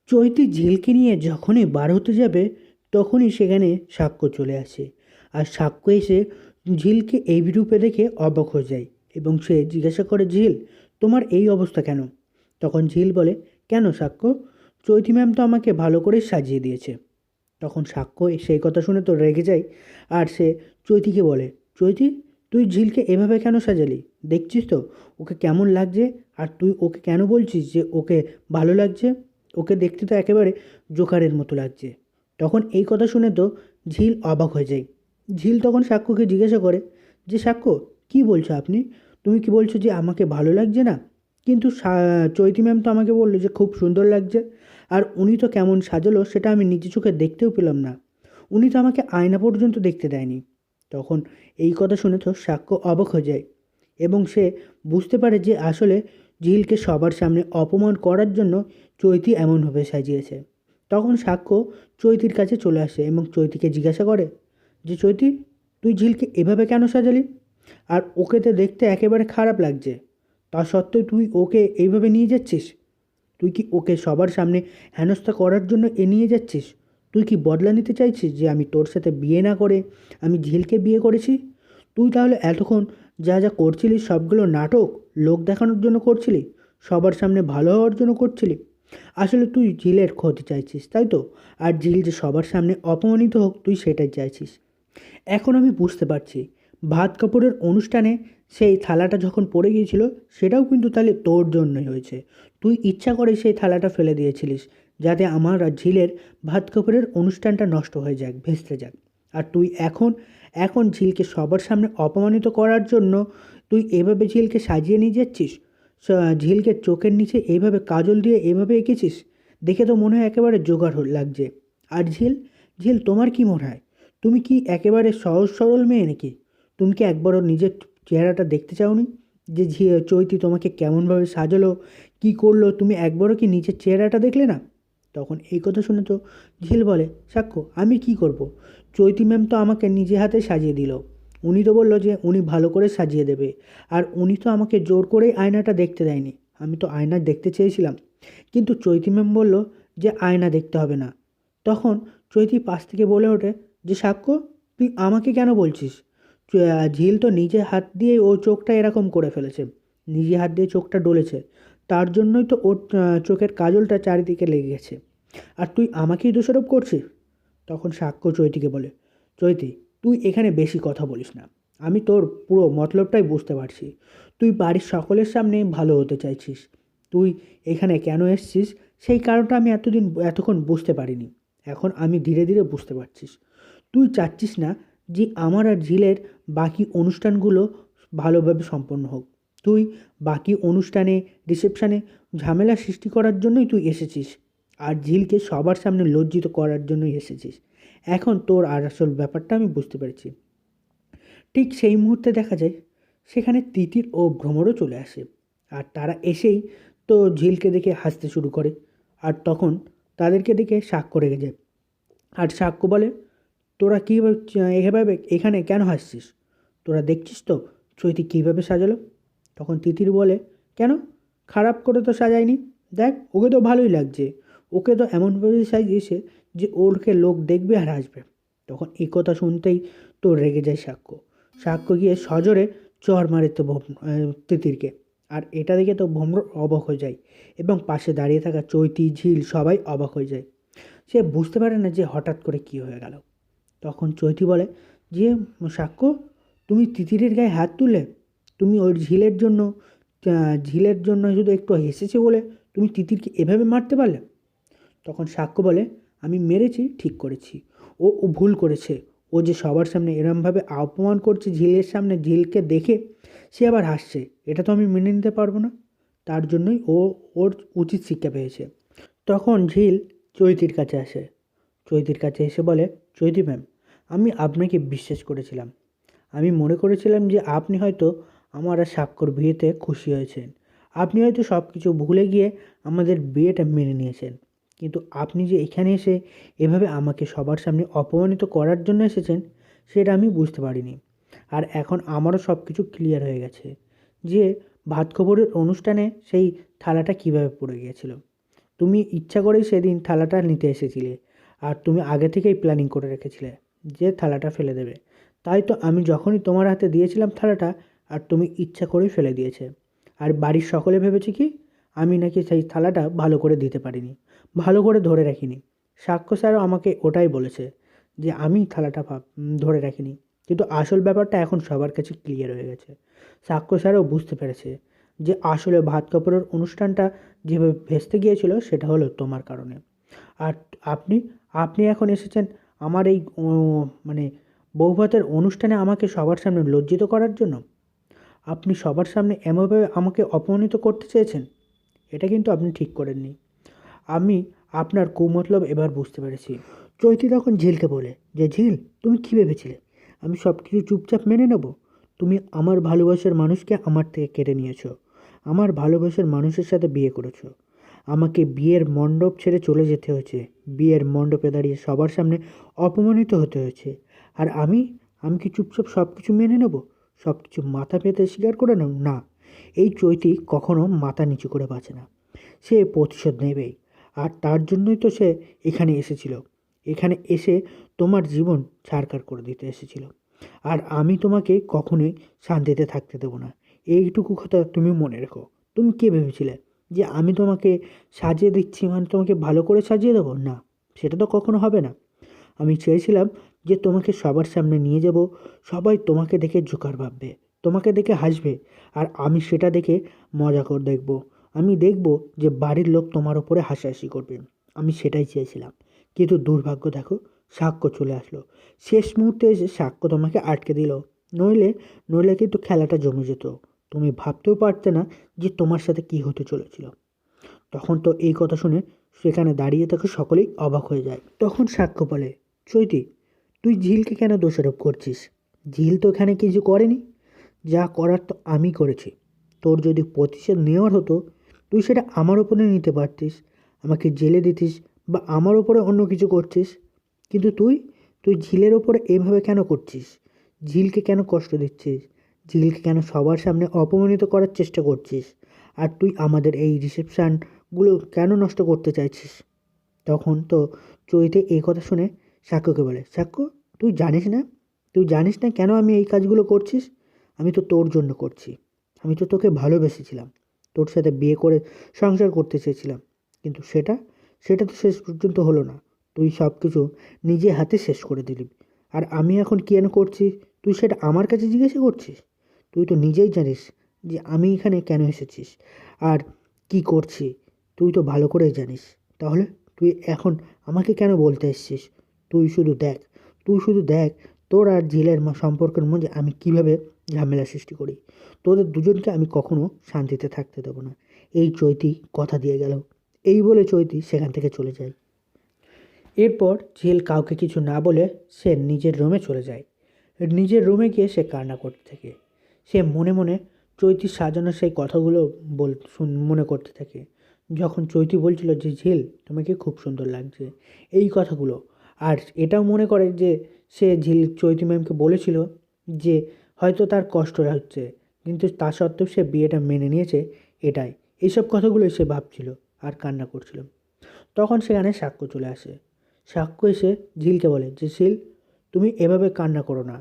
চৈতি ঝিলকে নিয়ে যখনই বার হতে যাবে তখনই সেখানে সাক্ষ্য চলে আসে। আর সাক্ষ্য এসে ঝিলকে এই রূপে দেখে অবাক হয়ে যায় এবং সে জিজ্ঞাসা করে, ঝিল, তোমার এই অবস্থা কেন? তখন ঝিল বলে, কেন সাক্ষ্য? চৈতি ম্যাম তো আমাকে ভালো করে সাজিয়ে দিয়েছে। তখন সাক্ষ্য সেই কথা শুনে তো রেগে যায়। আর সে চৈতিকে বলে, চৈতি, তুই ঝিলকে এভাবে কেন সাজালি? দেখছিস তো ওকে কেমন লাগছে। আর তুই ওকে কেন বলছিস যে ওকে ভালো লাগছে? ওকে দেখতে তো একেবারে জোকারের মতো লাগছে। তখন এই কথা শুনে তো ঝিল অবাক হয়ে যায়। ঝিল তখন সাক্ষ্যকে জিজ্ঞাসা করে যে, সাক্ষ্য, কী বলছো আপনি? তুমি কি বলছো যে আমাকে ভালো লাগছে না? কিন্তু চৈতি ম্যাম তো আমাকে বললো যে খুব সুন্দর লাগছে। আর উনি তো কেমন সাজালো সেটা আমি নিজে চোখে দেখতেও পেলাম না। উনি তো আমাকে আয়না পর্যন্ত দেখতে দেয়নি। তখন এই কথা শুনে তো সাক্ষ্য অবাক হয়ে যায় এবং সে বুঝতে পারে যে আসলে ঝিলকে সবার সামনে অপমান করার জন্য চৈতি এমনভাবে সাজিয়েছে। তখন সাক্ষ্য চৈতির কাছে চলে আসে এবং চৈতিকে জিজ্ঞাসা করে যে, চৈতি, তুই ঝিলকে এভাবে কেন সাজালি? আর ওকে তো দেখতে একেবারে খারাপ লাগছে, তা সত্ত্বেও তুই ওকে এইভাবে নিয়ে যাচ্ছিস? তুই কি ওকে সবার সামনে হেনস্থা করার জন্য নিয়ে যাচ্ছিস? তুই কি বদলা নিতে চাইছিস যে আমি তোর সাথে বিয়ে না করে আমি ঝিলকে বিয়ে করেছি? তুই তাহলে এতক্ষণ যা যা করছিলিস সবগুলো নাটক, লোক দেখানোর জন্য করছিলি, সবার সামনে ভালো হওয়ার জন্য করছিলি। আসলে তুই ঝিলের ক্ষতি চাইছিস, তাই তো? আর ঝিল যে সবার সামনে অপমানিত হোক তুই সেটাই চাইছিস। এখন আমি বুঝতে পারছি, ভাত কাপড়ের অনুষ্ঠানে সেই থালাটা যখন পড়ে গিয়েছিল সেটাও কিন্তু তাহলে তোর জন্যই হয়েছে। তুই ইচ্ছা করে সেই থালাটা ফেলে দিয়েছিলিস যাতে আমার আর ঝিলের ভাত কাপড়ের অনুষ্ঠানটা নষ্ট হয়ে যাক, ভেস্তে যাক। আর তুই এখন এখন ঝিলকে সবার সামনে অপমানিত করার জন্য তুই এভাবে ঝিলকে সাজিয়ে নিয়ে যাচ্ছিস। ঝিলকে চোখের নিচে এইভাবে কাজল দিয়ে এভাবে এঁকেছিস, দেখে তো মনে হয় একেবারে জোগাড় লাগছে। আর ঝিল, ঝিল, তোমার কি মনে হয়, তুমি কি একেবারে সহজ সরল মেয়ে নাকি? তুমি কি একবারও নিজের চেহারাটা দেখতে চাওনি যে চৈতি তোমাকে কেমনভাবে সাজালো, কি করলো? তুমি একবারও কি নিজের চেহারাটা দেখলে না? তখন এই কথা শুনে তো ঝিল বলে, সাক্ষ্য, আমি কি করব? চৈতি ম্যাম তো আমাকে নিজে হাতে সাজিয়ে দিল। উনি তো বললো যে উনি ভালো করে সাজিয়ে দেবে। আর উনি তো আমাকে জোর করেই আয়নাটা দেখতে দেয়নি। আমি তো আয়না দেখতে চেয়েছিলাম, কিন্তু চৈতি ম্যাম বললো যে আয়না দেখতে হবে না। তখন চৈতি পাশ থেকে বলে ওঠে যে, সাক্ষ্য, তুই আমাকে কেন বলছিস? ঝিল তো নিজে হাত দিয়ে ও চোখটা এরকম করে ফেলেছে, নিজে হাত দিয়ে চোখটা ডলেছে। তার জন্যই তো ওর চোখের কাজলটা চারিদিকে লেগে গেছে। আর তুই আমাকেই দোষারোপ করছিস? তখন সাক্ষ্য চৈতিকে বলে, চৈতি, তুই এখানে বেশি কথা বলিস না। আমি তোর পুরো মতলবটাই বুঝতে পারছি। তুই বাড়ির সকলের সামনে ভালো হতে চাইছিস। তুই এখানে কেন এসছিস সেই কারণটা আমি এতক্ষণ বুঝতে পারিনি। এখন আমি ধীরে ধীরে বুঝতে পারছিস। তুই চাচ্ছিস না যে আমার আর ঝিলের বাকি অনুষ্ঠানগুলো ভালোভাবে সম্পন্ন হোক। তুই বাকি অনুষ্ঠানে, রিসেপশানে ঝামেলা সৃষ্টি করার জন্যই তুই এসেছিস। আর ঝিলকে সবার সামনে লজ্জিত করার জন্যই এসেছিস। এখন তোর আর আসল ব্যাপারটা আমি বুঝতে পেরেছি। ঠিক সেই মুহূর্তে দেখা যায় সেখানে তিতির ও ভ্রমরও চলে আসে। আর তারা এসেই তো ঝিলকে দেখে হাসতে শুরু করে। আর তখন তাদেরকে দেখে সাক্ষ্য রেগে যায়। আর সাক্ষ্য বলে, তোরা কীভাবে এভাবে এখানে কেন হাসছিস? তোরা দেখছিস তো চৈতি কীভাবে সাজালো? তখন তিতির বলে, কেন, খারাপ করে তো সাজায়নি। দেখ, ওকে তো ভালোই লাগছে। ওকে তো এমনভাবে সাজিয়েছে যে ওরকে লোক দেখবে আর হাসবে। তখন এই কথা শুনতেই তো রেগে যায় সাক্ষ্য। সাক্ষ্য গিয়ে সজোরে চর মারে তো তিতিরকে। আর এটা দেখে তো ভ্রমর অবাক হয়ে যায় এবং পাশে দাঁড়িয়ে থাকা চৈতি, ঝিল সবাই অবাক হয়ে যায়। সে বুঝতে পারে না যে হঠাৎ করে কী হয়ে গেল। তখন চৈতি বলে যে, সাক্ষ্য, তুমি তিতিরের গায়ে হাত তুলে, তুমি ওর ঝিলের জন্য শুধু একটু হেসেছে বলে তুমি তিতিরকে এভাবে মারতে পারলে? তখন সাক্ষ্য বলে, আমি মেরেছি, ঠিক করেছি। ও ভুল করেছে। ও যে সবার সামনে এরমভাবে অপমান করছে ঝিলের সামনে, ঝিলকে দেখে সে আবার হাসছে, এটা তো আমি মেনে নিতে পারবো না। তার জন্যই ওর উচিত শিক্ষা পেয়েছে। তখন ঝিল চৈতির কাছে আসে। চৈতির কাছে এসে বলে, চৈতি ম্যাম, আমি আপনাকে বিশ্বাস করেছিলাম। আমি মনে করেছিলাম যে আপনি হয়তো আমার আর সাক্ষর বিয়েতে খুশি হয়েছেন। আপনি হয়তো সব কিছু ভুলে গিয়ে আমাদের বিয়েটা মেনে নিয়েছেন। কিন্তু আপনি যে এখানে এসে এভাবে আমাকে সবার সামনে অপমানিত করার জন্য এসেছেন সেটা আমি বুঝতে পারিনি। আর এখন আমারও সব কিছু ক্লিয়ার হয়ে গেছে যে ভাত খবরের অনুষ্ঠানে সেই থালাটা কিভাবে পড়ে গিয়েছিল। তুমি ইচ্ছা করেই সেদিন থালাটা নিতে এসেছিলে, আর তুমি আগে থেকেই প্ল্যানিং করে রেখেছিলে যে থালাটা ফেলে দেবে। তাই তো আমি যখনই তোমার হাতে দিয়েছিলাম থালাটা, আর তুমি ইচ্ছা করেই ফেলে দিয়েছে। আর বাড়ির সকলে ভেবেছে কি আমি নাকি সেই থালাটা ভালো করে দিতে পারিনি, ভালো করে ধরে রাখিনি। সাক্ষ্য স্যারও আমাকে ওটাই বলেছে যে আমি থালাটা ধরে রাখিনি। কিন্তু আসল ব্যাপারটা এখন সবার কাছে ক্লিয়ার হয়ে গেছে। সাক্ষ্য স্যারও বুঝতে পেরেছে যে আসলে ভাত কাপড়ের অনুষ্ঠানটা যেভাবে ভেস্তে গিয়েছিল সেটা হলো তোমার কারণে। আর আপনি আপনি এখন এসেছেন আমার এই মানে বৌভাতের অনুষ্ঠানে আমাকে সবার সামনে লজ্জিত করার জন্য। আপনি সবার সামনে এমনভাবে আমাকে অপমানিত করতে চেয়েছেন। এটা কিন্তু আপনি ঠিক করেননি। আমি আপনার কুমতলব এবার বুঝতে পেরেছি। চৈতি তখন ঝিলকে বলে যে ঝিল, তুমি কী ভেবেছিলে আমি সব কিছু চুপচাপ মেনে নেব? তুমি আমার ভালোবাসার মানুষকে আমার থেকে কেড়ে নিয়েছো, আমার ভালোবাসার মানুষের সাথে বিয়ে করেছো, আমাকে বিয়ের মণ্ডপ ছেড়ে চলে যেতে হয়েছে, বিয়ের মণ্ডপে দাঁড়িয়ে সবার সামনে অপমানিত হতে হয়েছে। আর আমি আমি কি চুপচাপ সব কিছু মেনে নেব, সব কিছু মাথা পেতে স্বীকার করে নেব? না, এই চৈতি কখনো মাথা নিচু করে বাঁচে না। সে প্রতিশোধ নেবেই। আর তার জন্যই তো সে এখানে এসেছিল। এখানে এসে তোমার জীবন ছারখার করে দিতে এসেছিল। আর আমি তোমাকে কখনোই শান্তিতে থাকতে দেবো না। এইটুকু কথা তুমি মনে রেখো। তুমি কে ভেবেছিলে যে আমি তোমাকে সাজিয়ে দিচ্ছি মানে তোমাকে ভালো করে সাজিয়ে দেবো? না, সেটা তো কখনো হবে না। আমি চেয়েছিলাম যে তোমাকে সবার সামনে নিয়ে যাব, সবাই তোমাকে দেখে জোকার ভাববে, তোমাকে দেখে হাসবে, আর আমি সেটা দেখে মজা করে দেখব। আমি দেখব যে বাড়ির লোক তোমার ওপরে হাসাহাসি করবে। আমি সেটাই চেয়েছিলাম। কিন্তু দুর্ভাগ্য দেখো, সাক্ষ্য চলে আসলো। শেষ মুহূর্তে এসে সাক্ষ্য তোমাকে আটকে দিল। নইলে নইলে কিন্তু খেলাটা জমে যেত। তুমি ভাবতেও পারতে না যে তোমার সাথে কী হতে চলেছিল। তখন তো এই কথা শুনে সেখানে দাঁড়িয়ে থাকে সকলেই অবাক হয়ে যায়। তখন সাক্ষ্য বলে, চৈতি, তুই ঝিলকে কেন দোষারোপ করছিস? ঝিল তো এখানে কিছু করেনি। যা করার তো আমি করেছি। তোর যদি প্রতিশোধ নেওয়ার হতো তুই সেটা আমার ওপরে নিতে পারতিস, আমাকে জেলে দিতিস বা আমার ওপরে অন্য কিছু করছিস। কিন্তু তুই তুই ঝিলের ওপরে এভাবে কেন করছিস? ঝিলকে কেন কষ্ট দিচ্ছিস? ঝিলকে কেন সবার সামনে অপমানিত করার চেষ্টা করছিস? আর তুই আমাদের এই রিসেপশানগুলো কেন নষ্ট করতে চাইছিস? তখন তো চৈতে এই কথা শুনে সাক্ষ্যকে বলে, সাক্ষ্য, তুই জানিস না, তুই জানিস না কেন আমি এই কাজগুলো করছিস? আমি তো তোর জন্য করছি। আমি তো তোকে ভালোবেসেছিলাম, তোর সাথে বিয়ে করে সংসার করতে চেয়েছিলাম। কিন্তু সেটা সেটা তো শেষ পর্যন্ত হলো না। তুই সব কিছু নিজে হাতে শেষ করে দিলি। আর আমি এখন কেন করছি তুই সেটা আমার কাছে জিজ্ঞাসা করছিস? তুই তো নিজেই জানিস যে আমি এখানে কেন এসেছিস আর কি করছি। তুই তো ভালো করেই জানিস। তাহলে তুই এখন আমাকে কেন বলতে এসেছিস? তুই শুধু দেখ, তুই শুধু দেখ তোর আর ঝিলের সম্পর্কের মধ্যে আমি কিভাবে ঝামেলা সৃষ্টি করি। তোদের দুজনকে আমি কখনো শান্তিতে থাকতে দেবো না। এই চৈতি কথা দিয়ে গেল। এই বলে চৈতি সেখান থেকে চলে যায়। এরপর ঝিল কাউকে কিছু না বলে সে নিজের রুমে চলে যায়। নিজের রুমে গিয়ে সে কান্না করতে থাকে। সে মনে মনে চৈতির সাজানো সেই কথাগুলো মনে করতে থাকে। যখন চৈতি বলছিল যে ঝিল তোমাকে খুব সুন্দর লাগছে, এই কথাগুলো। আর এটাও মনে করে যে সে চৈতি ম্যামকে বলেছিল যে হয়তো তার কষ্ট হচ্ছে, কিন্তু তা সত্ত্বেও সে বিয়েটা মেনে নিয়েছে, এটাই। এইসব কথাগুলোই সে ভাবছিল আর কান্না করছিল। তখন সেখানে সাক্ষ্য চলে আসে। সাক্ষ্য এসে ঝিলকে বলে যে ঝিল, তুমি এভাবে কান্না করো না।